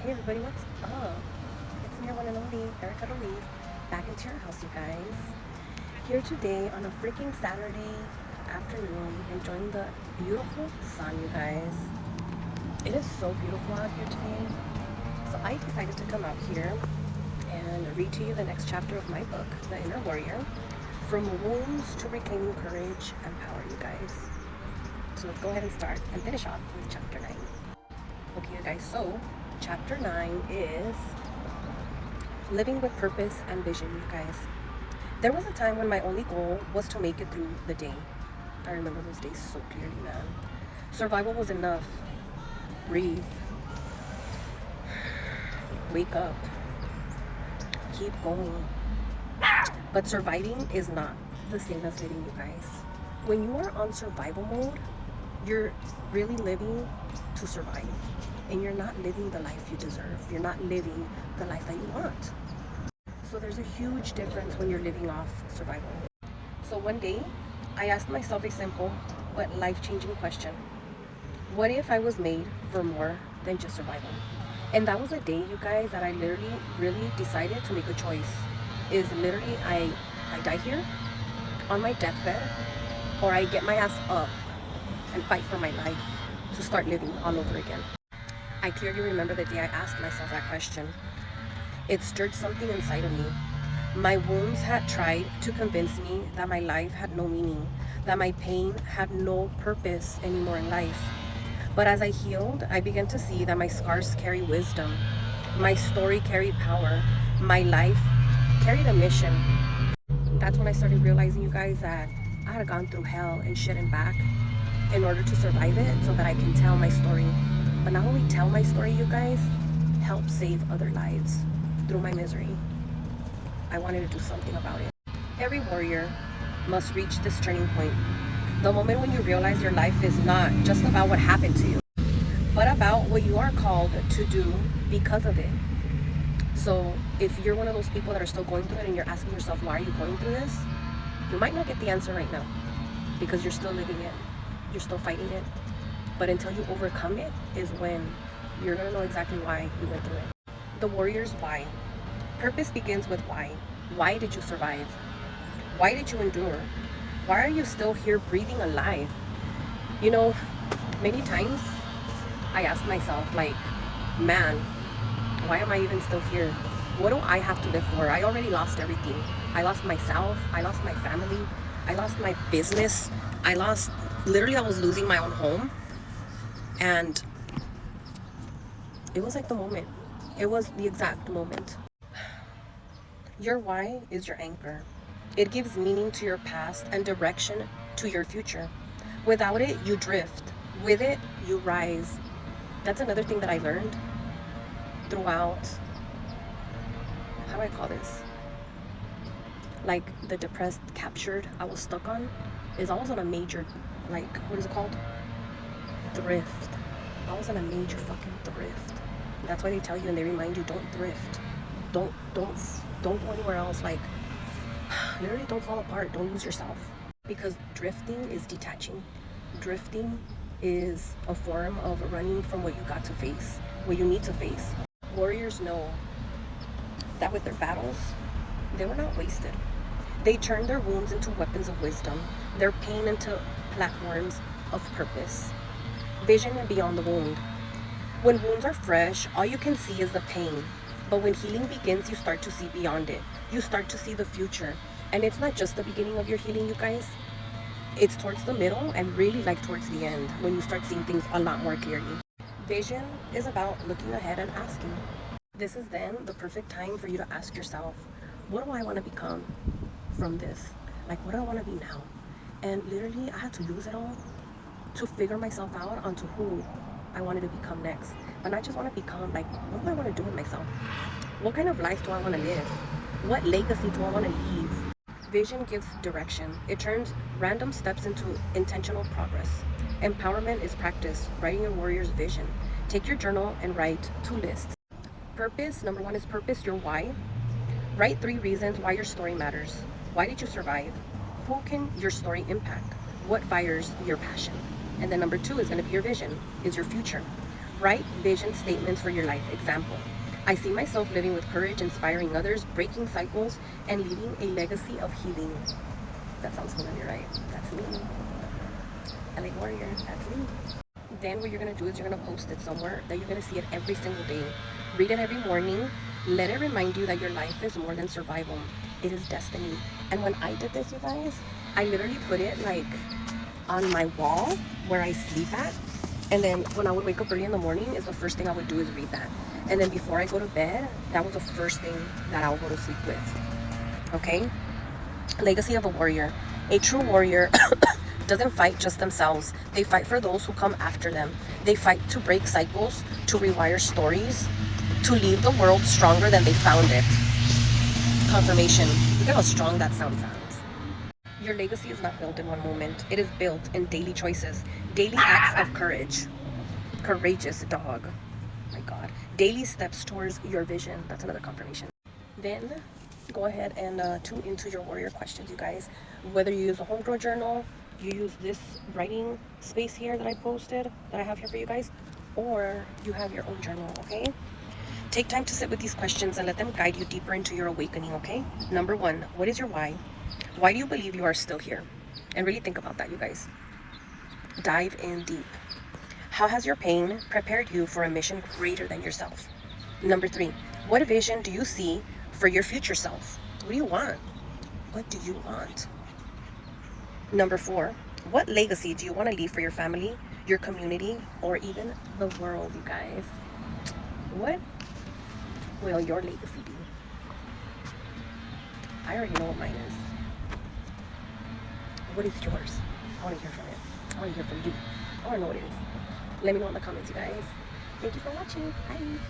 Hey everybody, what's up? It's me, your one and only Erica Louise, back into your house, you guys. Here today on a freaking Saturday afternoon, enjoying the beautiful sun, you guys. It is so beautiful out here today. So I decided to come out here and read to you the next chapter of my book, The Inner Warrior, From Wounds to Reclaiming Courage and Power, you guys. So let's go ahead and start and finish off with chapter 9. Okay, you guys, so chapter 9 is living with purpose and vision, you guys. There was a time when my only goal was to make it through the day. I remember those days so clearly, man. Survival was enough. Breathe. Wake up. Keep going. But surviving is not the same as living, you guys. When you are on survival mode, you're really living to survive. And you're not living the life you deserve. You're not living the life that you want. So there's a huge difference when you're living off survival. So one day, I asked myself a simple but life-changing question. What if I was made for more than just survival? And that was a day, you guys, that I literally really decided to make a choice. Is literally I die here on my deathbed, or I get my ass up and fight for my life to start living all over again. I clearly remember the day I asked myself that question. It stirred something inside of me. My wounds had tried to convince me that my life had no meaning, that my pain had no purpose anymore in life. But as I healed, I began to see that my scars carry wisdom, my story carried power, my life carried a mission. That's when I started realizing, you guys, that I had gone through hell and shit and back in order to survive it so that I can tell my story. But not only tell my story, you guys, help save other lives through my misery. I wanted to do something about it. Every warrior must reach this turning point. The moment when you realize your life is not just about what happened to you, but about what you are called to do because of it. So if you're one of those people that are still going through it and you're asking yourself, why are you going through this? You might not get the answer right now because you're still living it. You're still fighting it. But until you overcome it is when you're going to know exactly why you went through it. The warrior's why. Purpose begins with why. Why did you survive? Why did you endure? Why are you still here breathing alive? You know, many times I ask myself, like, man, why am I even still here? What do I have to live for? I already lost everything. I lost myself. I lost my family. I lost my business. Literally, I was losing my own home. And it was like the moment. It was the exact moment. Your why is your anchor. It gives meaning to your past and direction to your future. Without it, you drift. With it, you rise. That's another thing that I learned throughout, how do I call this? Like the depressed, captured, I was stuck on, is I was on a major, like, what is it called? Thrift. I was on a major fucking thrift. That's why they tell you and they remind you, don't thrift. Don't go anywhere else. Like, literally don't fall apart. Don't lose yourself. Because drifting is detaching. Drifting is a form of running from what you got to face, what you need to face. Warriors know that with their battles, they were not wasted. They turned their wounds into weapons of wisdom, their pain into platforms of purpose. Vision and beyond the wound. When wounds are fresh, all you can see is the pain. But when healing begins, you start to see beyond it. You start to see the future. And it's not just the beginning of your healing, you guys. It's towards the middle and really like towards the end when you start seeing things a lot more clearly. Vision is about looking ahead and asking. This is then the perfect time for you to ask yourself, what do I want to become from this? Like, what do I want to be now? And literally, I had to lose it all to figure myself out onto who I wanted to become next. But not just want to become, like, what do I want to do with myself? What kind of life do I want to live? What legacy do I want to leave? Vision gives direction. It turns random steps into intentional progress. Empowerment is practice, writing your warrior's vision. Take your journal and write 2 lists. Purpose, number 1 is purpose, your why. Write 3 reasons why your story matters. Why did you survive? Who can your story impact? What fires your passion? And then number 2 is going to be your vision, is your future. Write vision statements for your life. Example: I see myself living with courage, inspiring others, breaking cycles, and leaving a legacy of healing. That sounds familiar, right? That's me. LA Warrior, that's me. Then what you're gonna do is you're gonna post it somewhere that you're gonna see it every single day. Read it every morning. Let it remind you that your life is more than survival. It is destiny. And when I did this, you guys, I literally put it like on my wall where I sleep at. And then when I would wake up early in the morning, is the first thing I would do is read that. And then before I go to bed, that was the first thing that I would go to sleep with. Okay? Legacy of a warrior. A true warrior doesn't fight just themselves. They fight for those who come after them. They fight to break cycles, to rewire stories, to leave the world stronger than they found it. Confirmation. Look at how strong that sound sounds. Your legacy is not built in one moment. It is built in daily choices, daily acts of courage. Courageous dog. My God. Daily steps towards your vision. That's another confirmation. Then go ahead and tune into your warrior questions, you guys. Whether you use a homegrown journal, you use this writing space here that I posted, that I have here for you guys, or you have your own journal, okay? Take time to sit with these questions and let them guide you deeper into your awakening, okay? Number 1, what is your why? Why do you believe you are still here? And really think about that, you guys. Dive in deep. How has your pain prepared you for a mission greater than yourself? Number 3, what vision do you see for your future self? What do you want? What do you want? Number 4, what legacy do you want to leave for your family, your community, or even the world, you guys? What will your legacy be? I already know what mine is. What is yours? I want to hear from it. I want to hear from you. I want to know what it is. Let me know in the comments, you guys. Thank you for watching. Bye.